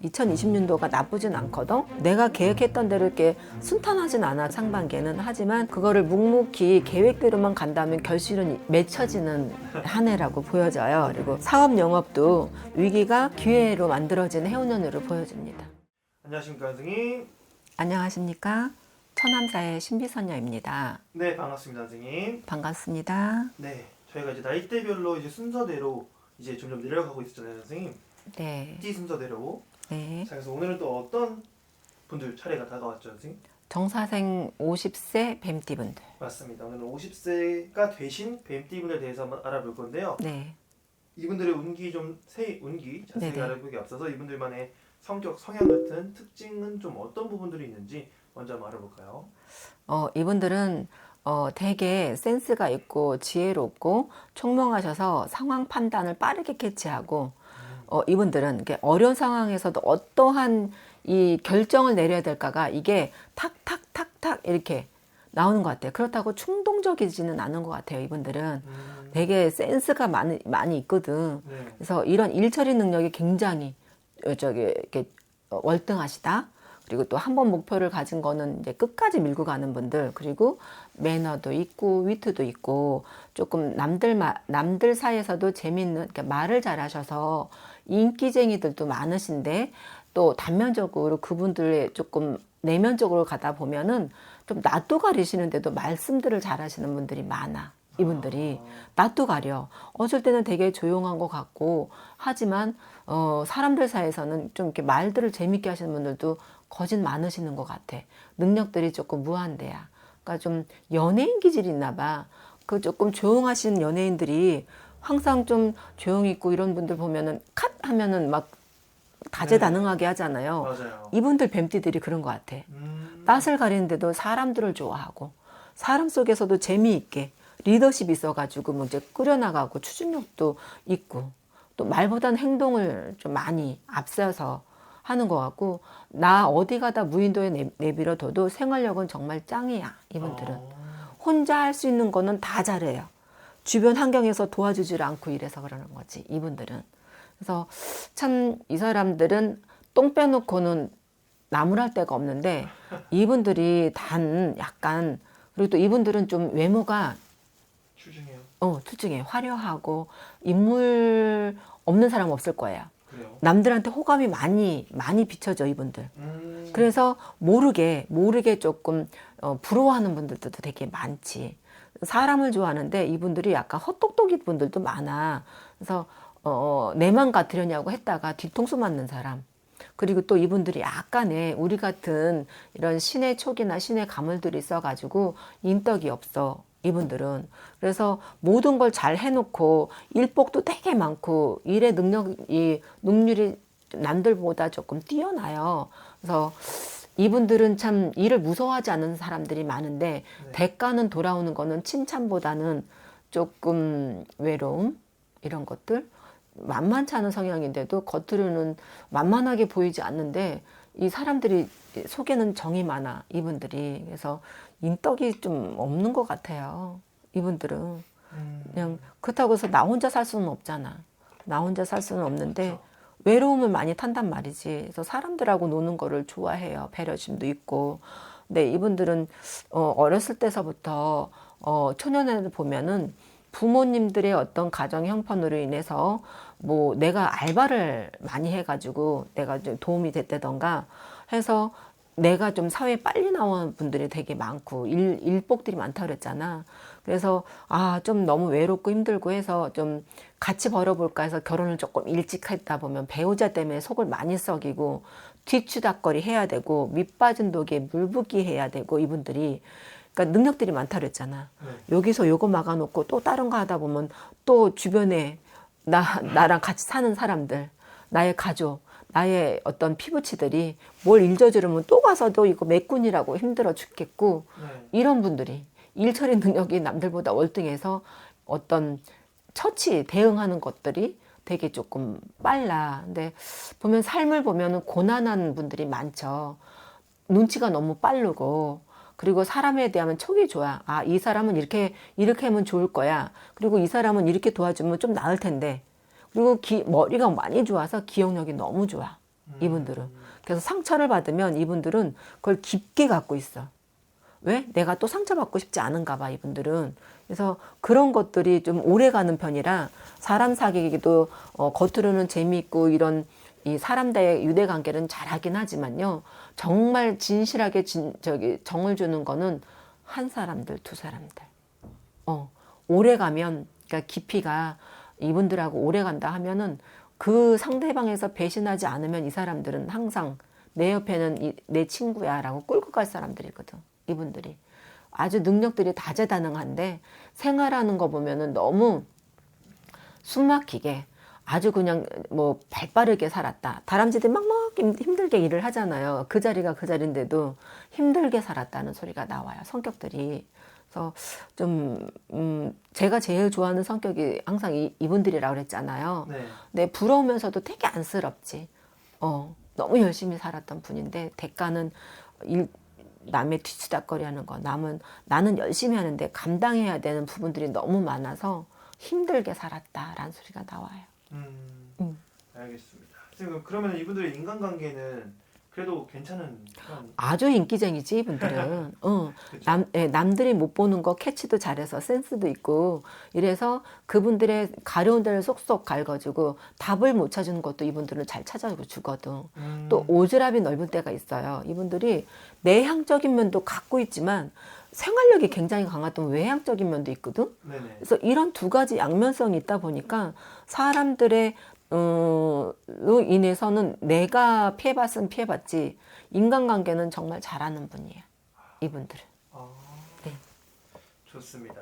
2020년도가 나쁘진 않거든. 내가 계획했던 대로 이렇게 순탄하진 않아 상반기에는. 하지만 그거를 묵묵히 계획대로만 간다면 결실은 맺혀지는 한 해라고 보여져요. 그리고 사업 영업도 위기가 기회로 만들어지는 해운년으로 보여집니다. 안녕하십니까 선생님. 안녕하십니까, 처남사의 신비선녀입니다. 네, 반갑습니다 선생님. 반갑습니다. 네, 저희가 이제 나이대별로 이제 순서대로 이제 점점 내려가고 있었잖아요 선생님. 네. 띠 순서대로. 네. 자, 그래서 오늘은 또 어떤 분들 차례가 다가왔죠 선생님? 정사생 50세 뱀띠분들. 맞습니다. 오늘은 50세가 되신 뱀띠분에 대해서 한번 알아볼 건데요. 네. 이분들의 운기 운기 자세히 네네. 알아보기 앞서서 이분들만의 성격, 성향 같은 특징은 좀 어떤 부분들이 있는지 먼저 한번 알아볼까요? 이분들은 되게 센스가 있고 지혜롭고 총명하셔서 상황 판단을 빠르게 캐치하고, 이분들은 이렇게 어려운 상황에서도 어떠한 이 결정을 내려야 될까가 이게 탁탁탁탁 이렇게 나오는 것 같아요. 그렇다고 충동적이지는 않은 것 같아요. 이분들은 되게 센스가 많이 있거든. 네. 그래서 이런 일처리 능력이 굉장히 이렇게 월등하시다. 그리고 또 한 번 목표를 가진 거는 이제 끝까지 밀고 가는 분들, 그리고 매너도 있고 위트도 있고 조금 남들 사이에서도 재밌는, 그러니까 말을 잘하셔서 인기쟁이들도 많으신데, 또 단면적으로 그분들의 조금 내면적으로 가다 보면은 좀 낯도 가리시는데도 말씀들을 잘하시는 분들이 많아. 이분들이 낯도 가려. 어쩔 때는 되게 조용한 것 같고, 하지만 사람들 사이에서는 좀 이렇게 말들을 재밌게 하시는 분들도 거진 많으시는 것 같아. 능력들이 조금 무한대야. 그러니까 좀 연예인 기질이 있나 봐. 그 조금 조용하신 연예인들이 항상 좀 조용히 있고 이런 분들 보면은 컷 하면은 막 다재다능하게 하잖아요. 맞아요. 이분들 뱀띠들이 그런 것 같아. 낯을 가리는데도 사람들을 좋아하고, 사람 속에서도 재미있게 리더십이 있어가지고 뭐 이제 끌어나가고 추진력도 있고, 또 말보다는 행동을 좀 많이 앞서서 하는 것 같고, 나 어디 가다 무인도에 내밀어둬도 생활력은 정말 짱이야. 이분들은 혼자 할 수 있는 거는 다 잘해요. 주변 환경에서 도와주질 않고 이래서 그러는 거지, 이분들은. 그래서 참 이 사람들은 똥 빼놓고는 나무랄 데가 없는데, 이분들이 단 약간, 그리고 또 이분들은 좀 외모가 추중해요. 투중해. 화려하고 인물 없는 사람 없을 거예요. 그래요. 남들한테 호감이 많이 비춰져, 이분들. 그래서 모르게 조금 부러워하는 분들도 되게 많지. 사람을 좋아하는데 이분들이 약간 헛똑똑이 분들도 많아. 그래서 내만 같으려냐고 했다가 뒤통수 맞는 사람. 그리고 또 이분들이 약간의 우리 같은 이런 신의 촉이나 신의 가물들이 있어가지고 인덕이 없어, 이분들은. 그래서 모든 걸 잘 해놓고 일복도 되게 많고 일의 능률이 남들보다 조금 뛰어나요. 그래서 이분들은 참 일을 무서워하지 않는 사람들이 많은데, 네. 대가는 돌아오는 거는 칭찬보다는 조금 외로움, 이런 것들. 만만치 않은 성향인데도 겉으로는 만만하게 보이지 않는데 이 사람들이 속에는 정이 많아, 이분들이. 그래서 인덕이 좀 없는 것 같아요, 이분들은. 그냥 그렇다고 해서 나 혼자 살 수는 없잖아. 나 혼자 살 수는 없는데 그쵸. 외로움을 많이 탄단 말이지. 그래서 사람들하고 노는 거를 좋아해요. 배려심도 있고. 근데 이분들은 어렸을 때서부터 초년에를 보면은 부모님들의 어떤 가정 형편으로 인해서 뭐 내가 알바를 많이 해가지고 내가 좀 도움이 됐다던가 해서 내가 좀 사회에 빨리 나온 분들이 되게 많고 일복들이 많다 그랬잖아. 그래서 좀 너무 외롭고 힘들고 해서 좀 같이 벌어볼까 해서 결혼을 조금 일찍 했다 보면 배우자 때문에 속을 많이 썩이고 뒤치다거리 해야 되고 밑빠진 독에 물 붓기 해야 되고, 이분들이 그러니까 능력들이 많다 그랬잖아. 네. 여기서 요거 막아놓고 또 다른 거 하다 보면 또 주변에 나랑 같이 사는 사람들, 나의 가족, 나의 어떤 피부치들이 뭘 일저지르면 또 가서 또 이거 메꾼이라고 힘들어 죽겠고, 네. 이런 분들이 일처리 능력이 남들보다 월등해서 어떤 처치 대응하는 것들이 되게 조금 빨라. 근데 보면 삶을 보면은 고난한 분들이 많죠. 눈치가 너무 빠르고, 그리고 사람에 대한 촉이 좋아. 이 사람은 이렇게 하면 좋을 거야. 그리고 이 사람은 이렇게 도와주면 좀 나을 텐데. 그리고 머리가 많이 좋아서 기억력이 너무 좋아. 이분들은. 그래서 상처를 받으면 이분들은 그걸 깊게 갖고 있어. 왜? 내가 또 상처받고 싶지 않은가 봐, 이분들은. 그래서 그런 것들이 좀 오래 가는 편이라 사람 사귀기도 겉으로는 재미있고 이런 이 사람과의 유대 관계는 잘하긴 하지만요. 정말 진실하게 정을 주는 거는 한 사람들, 두 사람들. 오래 가면, 그러니까 깊이가 이분들하고 오래 간다 하면은 그 상대방에서 배신하지 않으면 이 사람들은 항상 내 옆에는 내 친구야 라고 끌고 갈 사람들이거든. 이분들이. 아주 능력들이 다재다능한데 생활하는 거 보면은 너무 숨막히게 아주 그냥 뭐 발빠르게 살았다. 다람쥐들이 막 힘들게 일을 하잖아요. 그 자리가 그 자리인데도 힘들게 살았다는 소리가 나와요. 성격들이. 그래서 좀 제가 제일 좋아하는 성격이 항상 이분들이라고 그랬잖아요. 네. 근데 부러우면서도 되게 안쓰럽지. 너무 열심히 살았던 분인데 대가는 남의 뒤치다거리하는 거. 나는 열심히 하는데 감당해야 되는 부분들이 너무 많아서 힘들게 살았다라는 소리가 나와요. 알겠습니다. 선생님, 그러면 이분들의 인간관계는 그래도 괜찮은 편? 아주 인기쟁이지 이분들은. 남들이 못 보는 거 캐치도 잘해서 센스도 있고 이래서 그분들의 가려운 데를 쏙쏙 갉아주고 답을 못 찾는 것도 이분들은 잘 찾아주거든. 또 오지랖이 넓은 때가 있어요. 이분들이 내향적인 면도 갖고 있지만 생활력이 굉장히 강하던 외향적인 면도 있거든. 네네. 그래서 이런 두 가지 양면성이 있다 보니까 사람들의 로 인해서는 내가 피해봤으면 피해봤지 인간관계는 정말 잘하는 분이에요. 이분들은. 네. 좋습니다.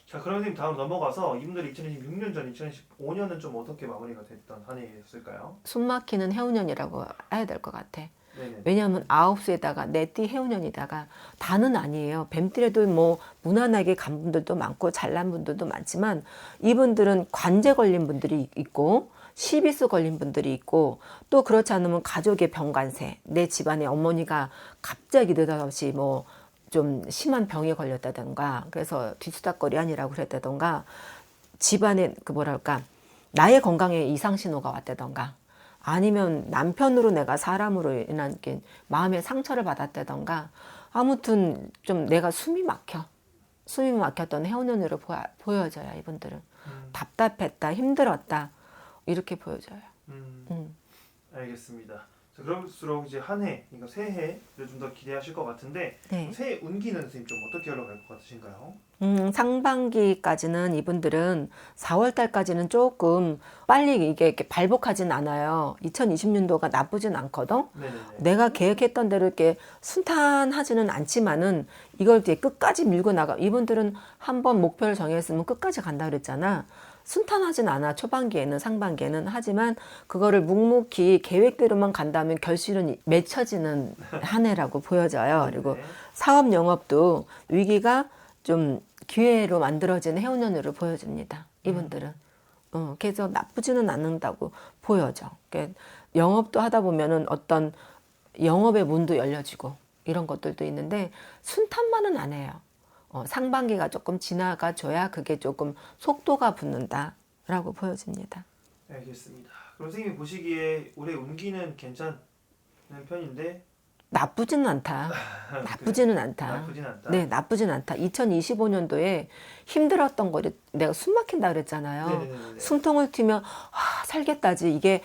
자, 그럼 선생님 다음 넘어가서 이분들이 2026년 전 2015년은 좀 어떻게 마무리가 됐던 한 해였을까요? 숨막히는 해운년이라고 해야 될 것 같아. 네네. 왜냐하면 아홉수에다가 내띠 해운년이다가 다는 아니에요. 뱀띠에도 뭐 무난하게 간 분들도 많고 잘난 분들도 많지만 이분들은 관제 걸린 분들이 있고 시비수 걸린 분들이 있고 또 그렇지 않으면 가족의 병간세, 내 집안의 어머니가 갑자기 느닷없이 뭐 좀 심한 병에 걸렸다던가 그래서 뒤수다거리 아니라고 그랬다던가 집안에 그 뭐랄까 나의 건강에 이상 신호가 왔다던가 아니면 남편으로 내가 사람으로 인한 게 마음의 상처를 받았다던가 아무튼 좀 내가 숨이 막혔던 해운년으로 보여져요. 이분들은 답답했다, 힘들었다 이렇게 보여져요. 알겠습니다. 자, 그럴수록 이제 한 해, 그러니까 새해를 좀 더 기대하실 것 같은데 네. 새해 운기는 선생님 좀 어떻게 흘러갈 것 같으신가요? 상반기까지는 이분들은 4월 달까지는 조금 빨리 이게 이렇게 발복하진 않아요. 2020년도가 나쁘진 않거든. 네네네. 내가 계획했던 대로 이렇게 순탄하지는 않지만은 이걸 이제 끝까지 밀고 나가. 이분들은 한번 목표를 정했으면 끝까지 간다 그랬잖아. 순탄하진 않아. 초반기에는 상반기에는. 하지만 그거를 묵묵히 계획대로만 간다면 결실은 맺혀지는 한 해라고 보여져요. 그리고 네네. 사업 영업도 위기가 좀 기회로 만들어지는 해운년으로 보여집니다. 이분들은. 그래서 나쁘지는 않는다고 보여져. 그러니까 영업도 하다 보면은 어떤 영업의 문도 열려지고 이런 것들도 있는데 순탄만은 안 해요. 상반기가 조금 지나가줘야 그게 조금 속도가 붙는다라고 보여집니다. 알겠습니다. 그럼 선생님이 보시기에 올해 운기는 괜찮은 편인데 나쁘지는 않다. 나쁘지는 않다. 나쁘진 않다. 네, 나쁘진 않다. 2025년도에 힘들었던 거를 내가 숨 막힌다 그랬잖아요. 네네네네. 숨통을 튀면 살겠다지. 이게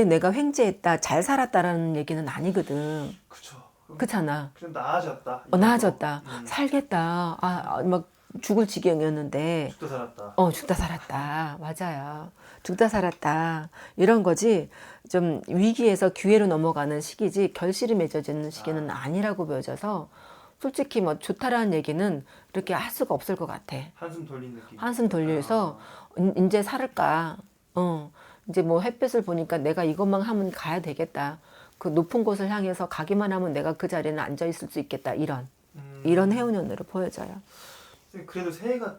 내가 횡재했다, 잘 살았다라는 얘기는 아니거든. 그쵸. 그렇잖아. 좀 나아졌다. 나아졌다. 살겠다. 막 죽을 지경이었는데 죽다 살았다. 죽다 살았다. 맞아요. 죽다 살았다. 이런 거지. 좀 위기에서 기회로 넘어가는 시기지 결실이 맺어지는 시기는 아니라고 보여져서 솔직히 뭐 좋다라는 얘기는 이렇게 할 수가 없을 것 같아. 한숨 돌린 느낌. 한숨 돌려서 이제 살을까. 이제 뭐 햇빛을 보니까 내가 이것만 하면 가야 되겠다. 그 높은 곳을 향해서 가기만 하면 내가 그 자리에는 앉아 있을 수 있겠다. 이런 해운년으로 보여져요. 그래도 새해가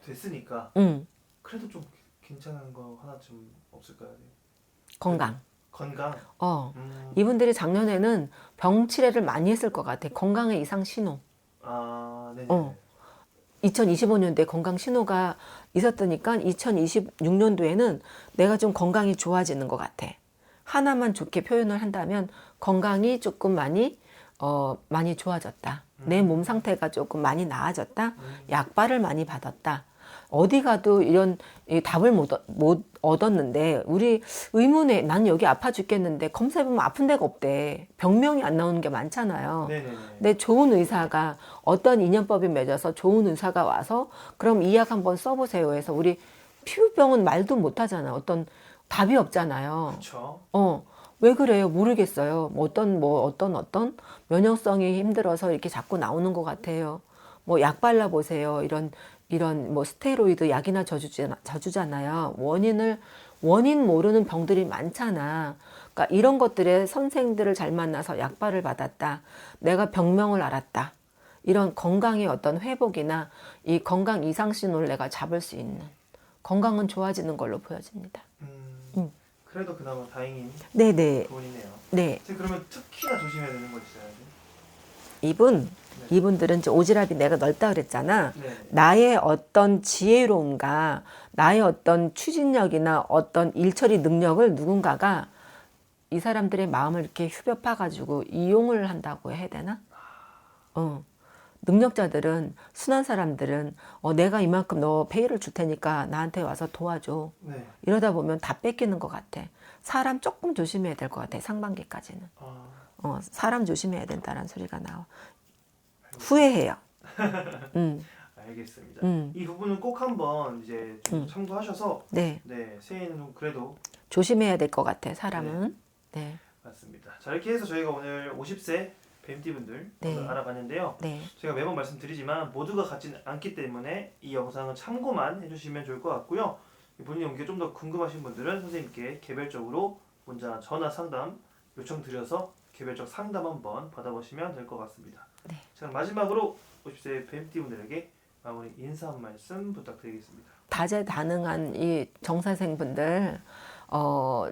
됐으니까 응. 그래도 좀 괜찮은 거 하나 좀 없을까요? 건강. 건강. 이분들이 작년에는 병치레를 많이 했을 것 같아. 건강의 이상 신호. 네네. 2025년도에 건강 신호가 있었으니까 2026년도에는 내가 좀 건강이 좋아지는 것 같아. 하나만 좋게 표현을 한다면 건강이 조금 많이 좋아졌다. 내 몸 상태가 조금 많이 나아졌다. 약발을 많이 받았다. 어디 가도 이런 답을 못 얻었는데 우리 의문에 난 여기 아파 죽겠는데 검사해보면 아픈 데가 없대. 병명이 안 나오는 게 많잖아요. 네네네. 근데 좋은 의사가 어떤 인연법이 맺어서 좋은 의사가 와서 그럼 이 약 한번 써보세요 해서 우리 피부병은 말도 못하잖아. 어떤 답이 없잖아요. 그렇죠. 왜 그래요? 모르겠어요. 어떤 면역성이 힘들어서 이렇게 자꾸 나오는 것 같아요. 뭐 약 발라보세요. 이런 뭐 스테로이드 약이나 저주잖아요. 원인 모르는 병들이 많잖아. 그러니까 이런 것들에 선생들을 잘 만나서 약발을 받았다. 내가 병명을 알았다. 이런 건강의 어떤 회복이나 이 건강 이상 신호를 내가 잡을 수 있는 건강은 좋아지는 걸로 보여집니다. 그래도 그나마 다행인 네네. 부분이네요. 네. 선생님, 그러면 특히나 조심해야 되는 거 있어요? 이분들은 이제 오지랖이 내가 넓다 그랬잖아. 네. 나의 어떤 지혜로움과 나의 어떤 추진력이나 어떤 일처리 능력을 누군가가 이 사람들의 마음을 이렇게 후벼 파가지고 이용을 한다고 해야 되나? 능력자들은, 순한 사람들은 내가 이만큼 너 페이를 줄 테니까 나한테 와서 도와줘. 네. 이러다 보면 다 뺏기는 것 같아. 사람 조금 조심해야 될 것 같아. 상반기까지는. 사람 조심해야 된다는 소리가 나와. 후회해요. 알겠습니다. 음. 이 부분은 꼭 한번 이제 좀 참고하셔서 네. 네, 새해에는 좀 그래도 조심해야 될 것 같아. 사람은. 네. 맞습니다. 자, 이렇게 해서 저희가 오늘 50세 뱀띠분들 네. 오늘 알아봤는데요. 네. 제가 매번 말씀드리지만 모두가 같지는 않기 때문에 이 영상은 참고만 해주시면 좋을 것 같고요. 본인의 연기가 좀 더 궁금하신 분들은 선생님께 개별적으로 문자, 전화 상담 요청드려서 개별적 상담 한번 받아보시면 될 것 같습니다. 네. 자, 마지막으로 50세 뱀띠분들에게 마무리 인사 한 말씀 부탁드리겠습니다. 다재다능한 이 정사생분들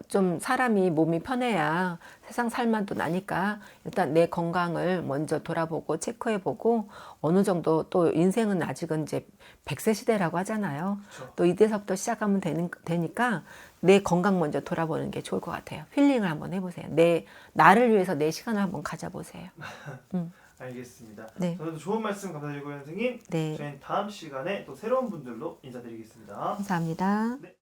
좀 사람이 몸이 편해야 세상 살만도 나니까 일단 내 건강을 먼저 돌아보고 체크해보고 어느 정도 또 인생은 아직은 이제 100세 시대라고 하잖아요. 그렇죠. 또 이때서부터 시작하면 되니까 내 건강 먼저 돌아보는 게 좋을 것 같아요. 힐링을 한번 해보세요. 나를 위해서 내 시간을 한번 가져보세요. 알겠습니다. 네. 저는 좋은 말씀 감사드리고요, 선생님. 네. 저희는 다음 시간에 또 새로운 분들로 인사드리겠습니다. 감사합니다. 네.